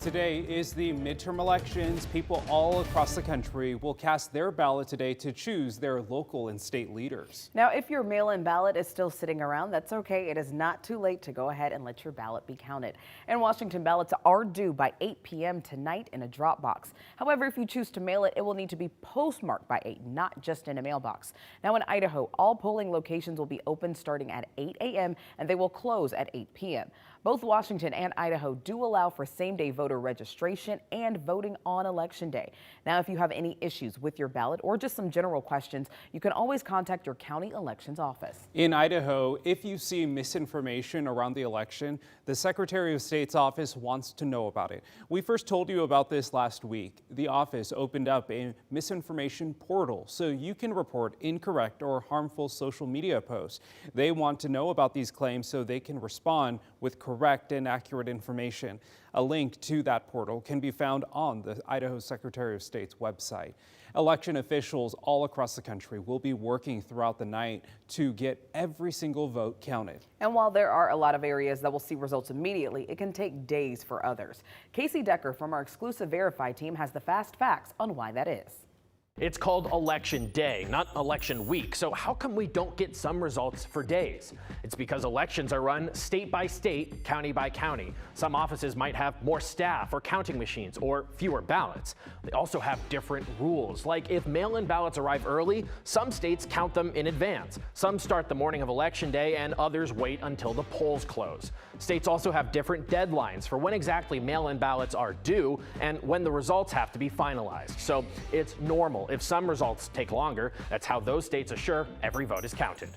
Today is the midterm elections. People all across the country will cast their ballot today to choose their local and state leaders. Now, if your mail-in ballot is still sitting around, that's okay. It is not too late to go ahead and let your ballot be counted. In Washington, ballots are due by 8 p.m. tonight in a drop box. However, if you choose to mail it, it will need to be postmarked by 8, not just in a mailbox. Now, in Idaho, all polling locations will be open starting at 8 a.m. and they will close at 8 p.m. Both Washington and Idaho do allow for same-day voter registration and voting on Election Day. Now, if you have any issues with your ballot or just some general questions, you can always contact your county elections office. In Idaho, if you see misinformation around the election, the Secretary of State's office wants to know about it. We first told you about this last week. The office opened up a misinformation portal so you can report incorrect or harmful social media posts. They want to know about these claims so they can respond with correct and accurate information. A link to that portal can be found on the Idaho Secretary of State's website. Election officials all across the country will be working throughout the night to get every single vote counted. And while there are a lot of areas that will see results immediately, it can take days for others. Casey Decker from our exclusive Verify team has the fast facts on why that is. It's called Election Day, not Election Week. So how come we don't get some results for days? It's because elections are run state by state, county by county. Some offices might have more staff or counting machines or fewer ballots. They also have different rules, like if mail-in ballots arrive early, some states count them in advance. Some start the morning of Election Day and others wait until the polls close. States also have different deadlines for when exactly mail-in ballots are due and when the results have to be finalized. So it's normal if some results take longer. That's how those states assure every vote is counted.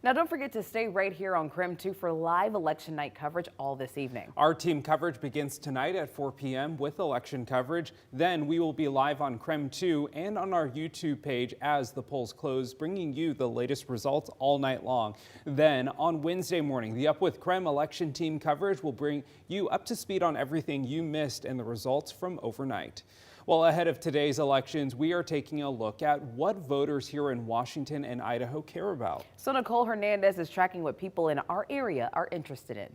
Now, don't forget to stay right here on KREM 2 for live election night coverage all this evening. Our team coverage begins tonight at 4 p.m. with election coverage. Then we will be live on KREM 2 and on our YouTube page as the polls close, bringing you the latest results all night long. Then on Wednesday morning, the Up with KREM election team coverage will bring you up to speed on everything you missed and the results from overnight. Well, ahead of today's elections, we are taking a look at what voters here in Washington and Idaho care about. So Nicole Hernandez is tracking what people in our area are interested in.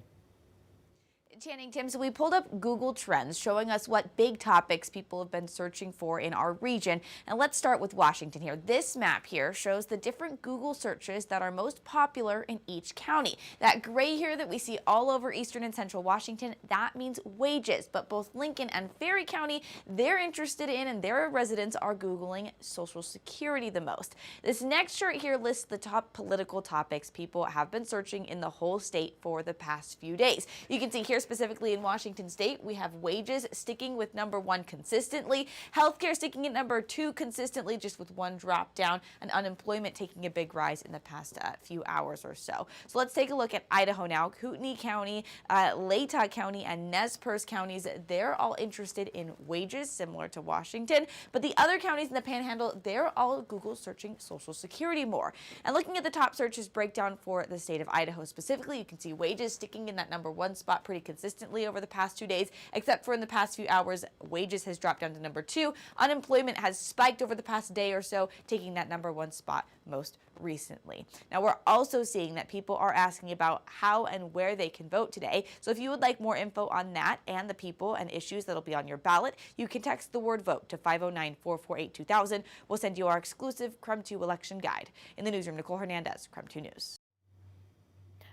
Channing, Tim, so we pulled up Google Trends showing us what big topics people have been searching for in our region. And let's start with Washington here. This map here shows the different Google searches that are most popular in each county. That gray here that we see all over eastern and central Washington, that means wages. But both Lincoln and Ferry County, they're interested in and their residents are Googling Social Security the most. This next chart here lists the top political topics people have been searching in the whole state for the past few days. You can see here specifically in Washington state, we have wages sticking with #1 consistently, healthcare sticking at #2 consistently, just with one drop down, and unemployment taking a big rise in the past few hours or so. So let's take a look at Idaho now. Kootenai County, Latah County, and Nez Perce counties, they're all interested in wages, similar to Washington, but the other counties in the Panhandle, they're all Google searching Social Security more. And looking at the top searches breakdown for the state of Idaho specifically, you can see wages sticking in that #1 spot pretty consistently over the past 2 days, except for in the past few hours, wages has dropped down to #2. Unemployment has spiked over the past day or so, taking that #1 spot most recently. Now, we're also seeing that people are asking about how and where they can vote today. So if you would like more info on that and the people and issues that'll be on your ballot, you can text the word vote to 509-448-2000. We'll send you our exclusive KREM 2 election guide. In the newsroom, Nicole Hernandez, KREM 2 News.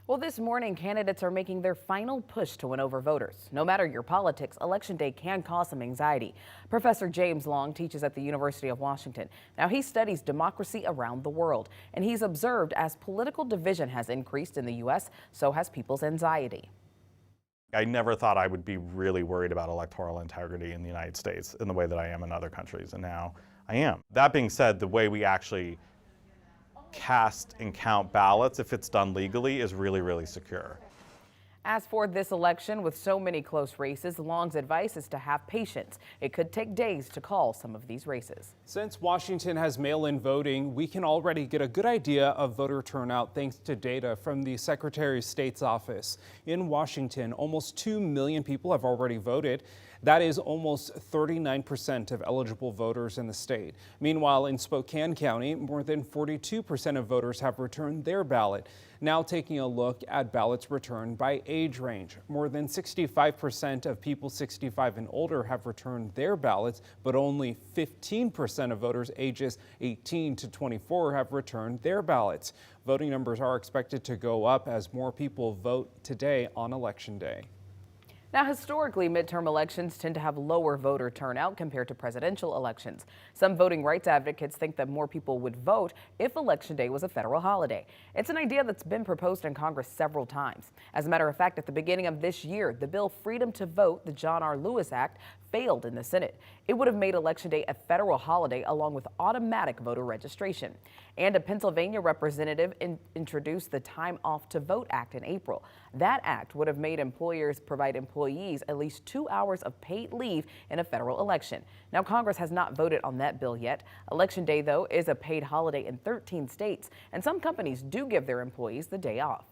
Well, this morning, candidates are making their final push to win over voters. No matter your politics, Election Day can cause some anxiety. Professor James Long teaches at the University of Washington. Now, he studies democracy around the world, and he's observed as political division has increased in the U.S., so has people's anxiety. I never thought I would be really worried about electoral integrity in the United States in the way that I am in other countries, and now I am. That being said, the way we actually cast and count ballots, if it's done legally, is really, really secure. As for this election, with so many close races, Long's advice is to have patience. It could take days to call some of these races. Since Washington has mail-in voting, we can already get a good idea of voter turnout thanks to data from the Secretary of State's office. In Washington, almost 2 million people have already voted. That is almost 39% of eligible voters in the state. Meanwhile, in Spokane County, more than 42% of voters have returned their ballot. Now taking a look at ballots returned by age range. More than 65% of people 65 and older have returned their ballots, but only 15% of voters ages 18 to 24 have returned their ballots. Voting numbers are expected to go up as more people vote today on Election Day. Now, historically, midterm elections tend to have lower voter turnout compared to presidential elections. Some voting rights advocates think that more people would vote if Election Day was a federal holiday. It's an idea that's been proposed in Congress several times. As a matter of fact, at the beginning of this year, the bill Freedom to Vote, the John R. Lewis Act, failed in the Senate. It would have made Election Day a federal holiday along with automatic voter registration. And a Pennsylvania representative introduced the Time Off to Vote Act in April. That act would have made employers provide employees at least 2 hours of paid leave in a federal election. Now, Congress has not voted on that bill yet. Election Day, though, is a paid holiday in 13 states, and some companies do give their employees the day off.